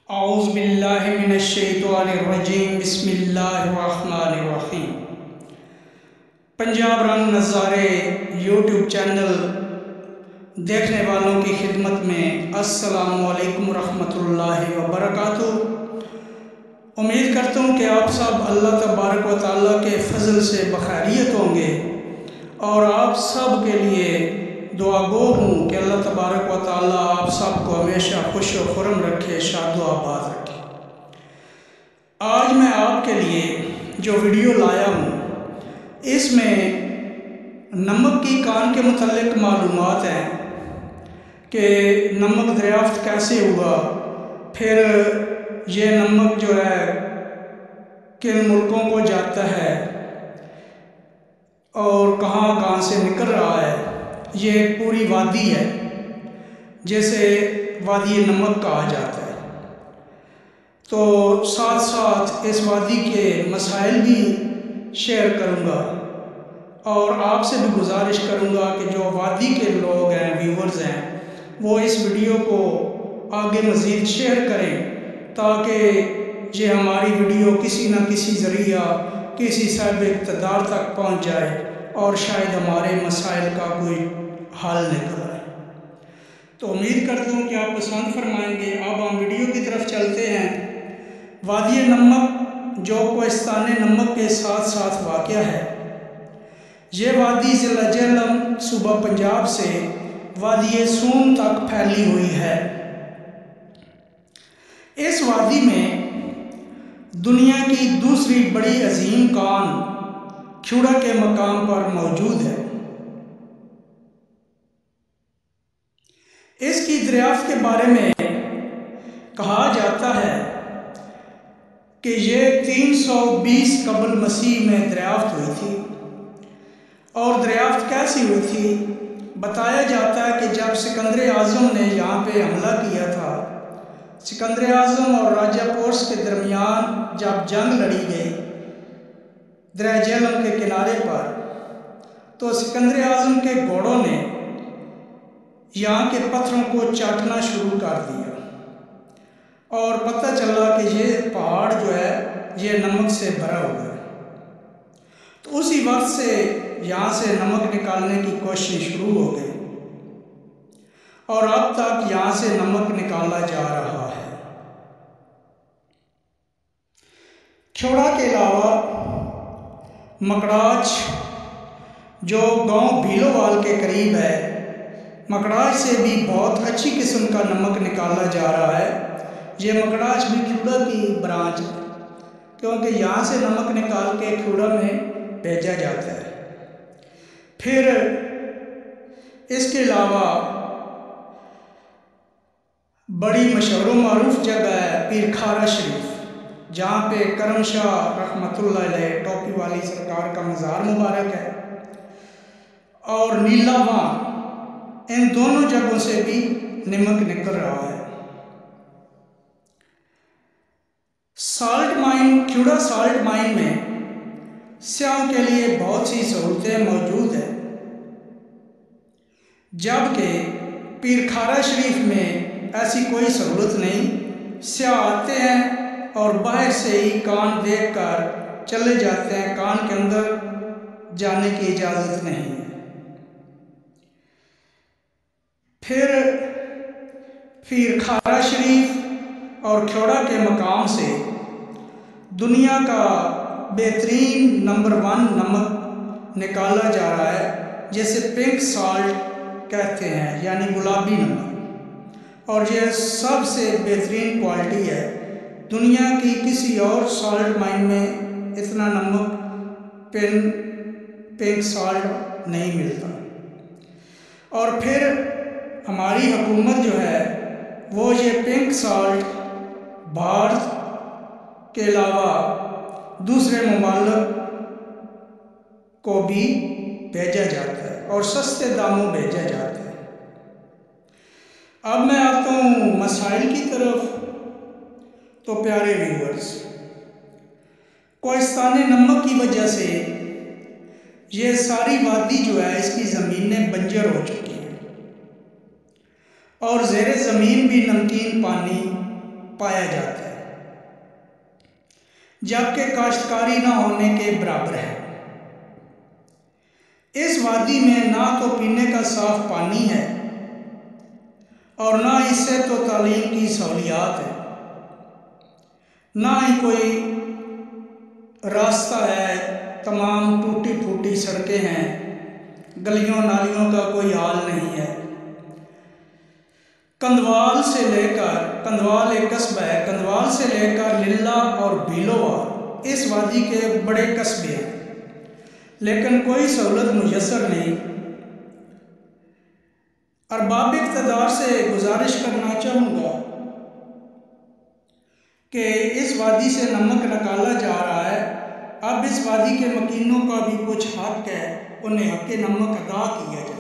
औज़ुबिल्लाहिमिनश्शैतानिर्रजीम बिस्मिल्लाहिर्रहमानिर्रहीम। पंजाब रंग नज़ारे यूट्यूब चैनल देखने वालों की खिदमत में अस्सलामु अलैकुम रहमतुल्लाहि व बरकातुहू। उम्मीद करता हूँ कि आप सब अल्लाह तबारक व तआला के फ़ज़ल से बखैरियत होंगे और आप सब के लिए दुआगो हूँ कि अल्लाह तबारक व तआला आप सबको हमेशा खुश व खुर्रम रखे, शाद व आबाद रखे। आज मैं आपके लिए जो वीडियो लाया हूँ इसमें नमक की कान के मुतल्लिक़ मालूमात हैं कि नमक दरियाफ़्त कैसे हुआ, फिर ये नमक जो है किन मुल्कों को जाता है और कहाँ कहाँ से निकल रहा है। ये एक पूरी वादी है जैसे वादी नमक कहा जाता है। तो साथ साथ इस वादी के मसाइल भी शेयर करूँगा और आपसे भी गुजारिश करूँगा कि जो वादी के लोग हैं, व्यूवर्स हैं, वो इस वीडियो को आगे मज़ीद शेयर करें ताकि ये हमारी वीडियो किसी न किसी ज़रिया किसी साहिब इक़्तिदार तक पहुँच जाए और शायद हमारे मसाइल का कोई हल निकल आए। तो उम्मीद करता हूँ कि आप पसंद फरमाएंगे। अब हम वीडियो की तरफ चलते हैं। वादी नमक जो कोहिस्तान नमक के साथ साथ वाक़या है। ये वादी ज़िला जेहलम सूबा पंजाब से वादी सून तक फैली हुई है। इस वादी में दुनिया की दूसरी बड़ी अजीम कान ख्यूड़ा के मकाम पर मौजूद है। इसकी दरियाफ़्त के बारे में कहा जाता है कि ये 320 कबल मसीह में दरियाफ़्त हुई थी। और दरियाफ़्त कैसी हुई थी? बताया जाता है कि जब सिकंदर आज़म ने यहाँ पे हमला किया था, सिकंदर आज़म और राजा पोर्स के दरमियान जब जंग लड़ी गई दरिया जेहलम के किनारे पर, तो सिकंदर आज़म के घोड़ों ने यहाँ के पत्थरों को चाटना शुरू कर दिया और पता चला कि ये पहाड़ जो है ये नमक से भरा हुआ है। तो उसी वक्त से यहाँ से नमक निकालने की कोशिश शुरू हो गई और अब तक यहाँ से नमक निकाला जा रहा है। ख्यूड़ा के अलावा मकड़ाच जो गांव भीलोवाल के करीब है, मकड़ाच से भी बहुत अच्छी किस्म का नमक निकाला जा रहा है। ये मकड़ाच भी ख्यूड़ा की ब्रांच है क्योंकि यहाँ से नमक निकाल के ख्यूड़ा में भेजा जाता है। फिर इसके अलावा बड़ी मशहूर मारूफ जगह है पीर खारा शरीफ, जहाँ पे करम शाह रहमतुल्लाह अलैह टोपी वाली सरकार का मज़ार मुबारक है। और नीलावां, इन दोनों जगहों से भी नमक निकल रहा है। साल्ट माइन, ख्यूड़ा साल्ट माइन में स्याहों के लिए बहुत सी सहूलतें मौजूद हैं, जबकि पीर खारा शरीफ में ऐसी कोई सहूलत नहीं। स्याह आते हैं और बाहर से ही कान देखकर चले जाते हैं, कान के अंदर जाने की इजाज़त नहीं है। फिर पीर खारा शरीफ और ख्यूड़ा के मकाम से दुनिया का बेहतरीन नंबर 1 नमक निकाला जा रहा है, जिसे पिंक साल्ट कहते हैं, यानी गुलाबी नमक। और यह सबसे बेहतरीन क्वालिटी है। दुनिया की किसी और साल्ट माइन में इतना नमक पिंक साल्ट नहीं मिलता। और फिर हमारी हुकूमत जो है वो ये पिंक साल्ट भारत के अलावा दूसरे ममालिक को भी भेजा जाता है और सस्ते दामों भेजा जाता है। अब मैं आता हूँ मसाइल की तरफ। तो प्यारे व्यूअर्स, कोहिस्तान नमक की वजह से ये सारी वादी जो है इसकी ज़मीनें बंजर हो चुकी हैं और ज़ेरे ज़मीन भी नमकीन पानी पाया जाता है, जबकि काश्तकारी ना होने के बराबर है। इस वादी में ना तो पीने का साफ पानी है और ना इससे तो तालीम की सहूलियात है, ना ही कोई रास्ता है, तमाम टूटी फूटी सड़कें हैं, गलियों नालियों का कोई हाल नहीं है। कंधवाल एक कस्बा है, कंधवाल से लेकर लिल्ला और भीलोवार इस वादी के बड़े कस्बे हैं, लेकिन कोई सहूलत मुयसर नहीं। अरबाब इक़्तिदार से गुजारिश करना चाहूँगा कि इस वादी से नमक निकाला जा रहा है, अब इस वादी के मकीनों का भी कुछ हक है, उन्हें हक़ नमक अदा किया जाए।